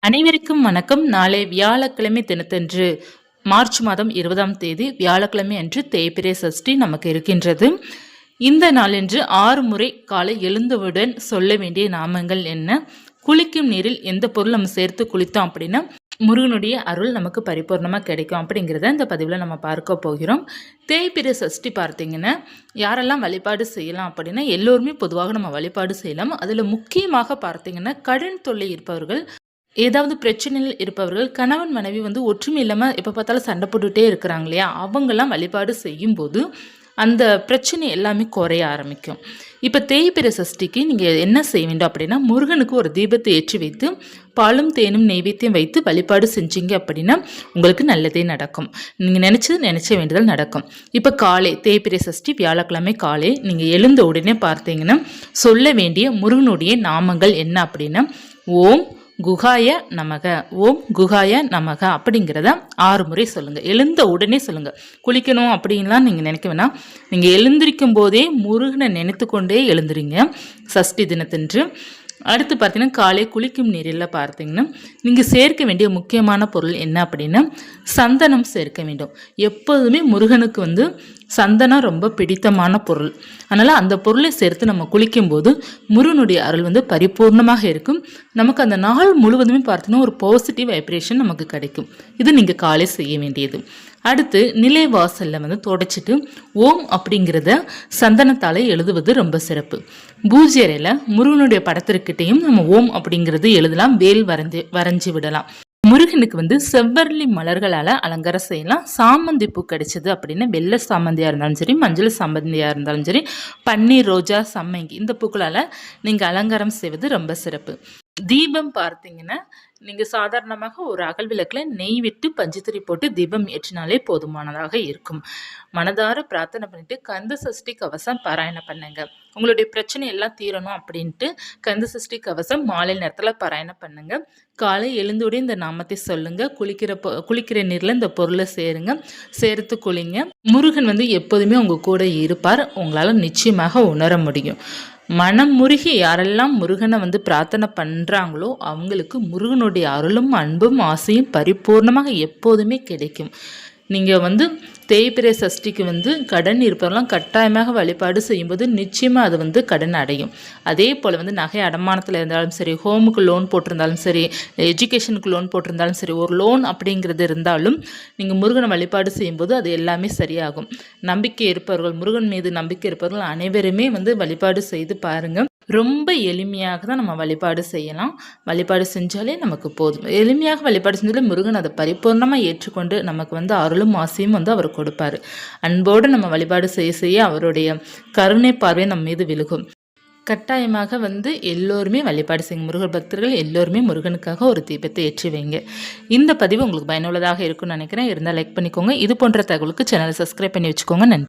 அனைவருக்கும் வணக்கம். நாளை வியாழக்கிழமை தினத்தன்று மார்ச் மாதம் 20ஆம் தேதி வியாழக்கிழமை அன்று தேய்பிறை சஷ்டி நமக்கு இருக்கின்றது. இந்த நாளன்று 6 முறை காலை எழுந்தவுடன் சொல்ல வேண்டிய நாமங்கள் என்ன? குளிக்கும் நீரில் எந்த பொருள் நம்ம சேர்த்து குளித்தோம் அப்படின்னா முருகனுடைய அருள் நமக்கு பரிபூர்ணமாக கிடைக்கும் அப்படிங்கிறத இந்த பதிவில் நம்ம பார்க்க போகிறோம். தேய்பிறை சஷ்டி பார்த்தீங்கன்னா யாரெல்லாம் வழிபாடு செய்யலாம் அப்படின்னா எல்லோருமே பொதுவாக நம்ம வழிபாடு செய்யலாம். அதில் முக்கியமாக பார்த்தீங்கன்னா கடன் தொல்லை இருப்பவர்கள், ஏதாவது பிரச்சனையில் இருப்பவர்கள், கணவன் மனைவி ஒற்றுமை இல்லாமல் எப்போ பார்த்தாலும் சண்டை போட்டுகிட்டே இருக்கிறாங்க இல்லையா, அவங்கெல்லாம் வழிபாடு செய்யும்போது அந்த பிரச்சனை எல்லாமே குறைய ஆரம்பிக்கும். இப்போ தேய்பிறை சஷ்டிக்கு நீங்கள் என்ன செய்ய வேண்டும் அப்படின்னா முருகனுக்கு ஒரு தீபத்தை ஏற்றி வைத்து பாலும் தேனும் நெய்வேத்தியம் வைத்து வழிபாடு செஞ்சீங்க அப்படின்னா உங்களுக்கு நல்லதே நடக்கும். நீங்கள் நினச்ச வேண்டுதல் நடக்கும். இப்போ காலை தேய்பிறை சஷ்டி வியாழக்கிழமை காலை நீங்கள் எழுந்த உடனே பார்த்தீங்கன்னா சொல்ல வேண்டிய முருகனுடைய நாமங்கள் என்ன அப்படின்னா ஓம் குகாய நமக, ஓம் குகாய நமக அப்படிங்கிறத 6 முறை சொல்லுங்கள். எழுந்த உடனே சொல்லுங்கள். குளிக்கணும் அப்படின்லாம் நீங்கள் நினைக்க வேணாம். நீங்கள் எழுந்திருக்கும் போதே முருகனை நினைத்து கொண்டே எழுந்துறீங்க சஷ்டி தினத்தன்று. அடுத்து பார்த்தீங்கன்னா காலை குளிக்கும் நீரில் பார்த்தீங்கன்னா நீங்கள் சேர்க்க வேண்டிய முக்கியமான பொருள் என்ன அப்படின்னா சந்தனம் சேர்க்க வேண்டும். எப்போதுமே முருகனுக்கு சந்தனம் ரொம்ப பிடித்தமான பொருள். அதனால் அந்த பொருளை சேர்த்து நம்ம குளிக்கும்போது முருகனுடைய அருள் பரிபூர்ணமாக இருக்கும். நமக்கு அந்த நாள் முழுவதுமே பார்த்தீங்கன்னா ஒரு பாசிட்டிவ் வைப்ரேஷன் நமக்கு கிடைக்கும். இது நீங்கள் காலை செய்ய வேண்டியது. அடுத்து நிலைவாசலில் தொடச்சிட்டு ஓம் அப்படிங்கிறத சந்தனத்தால் எழுதுவது ரொம்ப சிறப்பு. பூஜை அறையில் முருகனுடைய படத்திற்கிட்டையும் நம்ம ஓம் அப்படிங்கிறது எழுதலாம். வேல் வரைஞ்சி விடலாம். முருகனுக்கு செவ்வரளி மலர்களால் அலங்காரம் செய்யலாம். சாமந்தி பூ கிடைச்சது அப்படின்னா வெள்ளை சாமந்தியாக இருந்தாலும் சரி, மஞ்சள் சாமந்தியாக இருந்தாலும் சரி, பன்னீர், ரோஜா, சம்மங்கி இந்த பூக்களால் நீங்கள் அலங்காரம் செய்வது ரொம்ப சிறப்பு. தீபம் பார்த்தீங்கன்னா நீங்கள் சாதாரணமாக ஒரு அகல் விளக்கில் நெய் விட்டு பஞ்சுத்திரி போட்டு தீபம் ஏற்றினாலே போதுமானதாக இருக்கும். மனதார பிரார்த்தனை பண்ணிட்டு கந்த சஷ்டி கவசம் பாராயணம் பண்ணுங்க. உங்களுடைய பிரச்சனை எல்லாம் தீரணும் அப்படின்ட்டு கந்த சஷ்டி கவசம் மாலை நேரத்தில் பாராயணம் பண்ணுங்க. காலை எழுந்தோட இந்த நாமத்தை சொல்லுங்க. குளிக்கிற நீரில் இந்த பொருளை சேர்த்து குளிங்க. முருகன் எப்போதுமே உங்கள் கூட இருப்பார். உங்களால் நிச்சயமாக உணர முடியும். மனம் முருகி யாரெல்லாம் முருகனை பிரார்த்தனை பண்ணுறாங்களோ அவங்களுக்கு முருகனுடைய அருளும் அன்பும் ஆசையும் பரிபூர்ணமாக எப்போதுமே கிடைக்கும். நீங்கள் தேய்பிறை சஷ்டிக்கு கடன் இருப்பவரெல்லாம் கட்டாயமாக வழிபாடு செய்யும்போது நிச்சயமாக அது கடன் அடையும். அதே போல் நகை அடமானத்தில் இருந்தாலும் சரி, ஹோமுக்கு லோன் போட்டிருந்தாலும் சரி, எஜுகேஷனுக்கு லோன் போட்டிருந்தாலும் சரி, ஒரு லோன் அப்படிங்கிறது இருந்தாலும் நீங்கள் முருகனை வழிபாடு செய்யும்போது அது எல்லாமே சரியாகும். நம்பிக்கை இருப்பவர்கள், முருகன் மீது நம்பிக்கை இருப்பவர்கள் அனைவருமே வழிபாடு செய்து பாருங்கள். ரொம்ப எளிமையாக தான் நம்ம வழிபாடு செய்யலாம். வழிபாடு செஞ்சாலே நமக்கு போதும். எளிமையாக வழிபாடு செஞ்சாலே முருகன் அதை பரிபூர்ணமாக ஏற்றுக்கொண்டு நமக்கு அருளும் ஆசையும் அவர் கொடுப்பார். அன்போடு நம்ம வழிபாடு செய்ய அவருடைய கருணை பார்வை நம்ம மீது விழுகும். கட்டாயமாக எல்லோருமே வழிபாடு செய்யுங்க. முருகர் பக்தர்கள் எல்லோருமே முருகனுக்காக ஒரு தீபத்தை ஏற்றி வைங்க. இந்த பதிவு உங்களுக்கு பயனுள்ளதாக இருக்கும்னு நினைக்கிறேன். இருந்தால் லைக் பண்ணிக்கோங்க. இது போன்ற தகவலுக்கு சேனலை சப்ஸ்கிரைப் பண்ணி வச்சுக்கோங்க. நன்றி.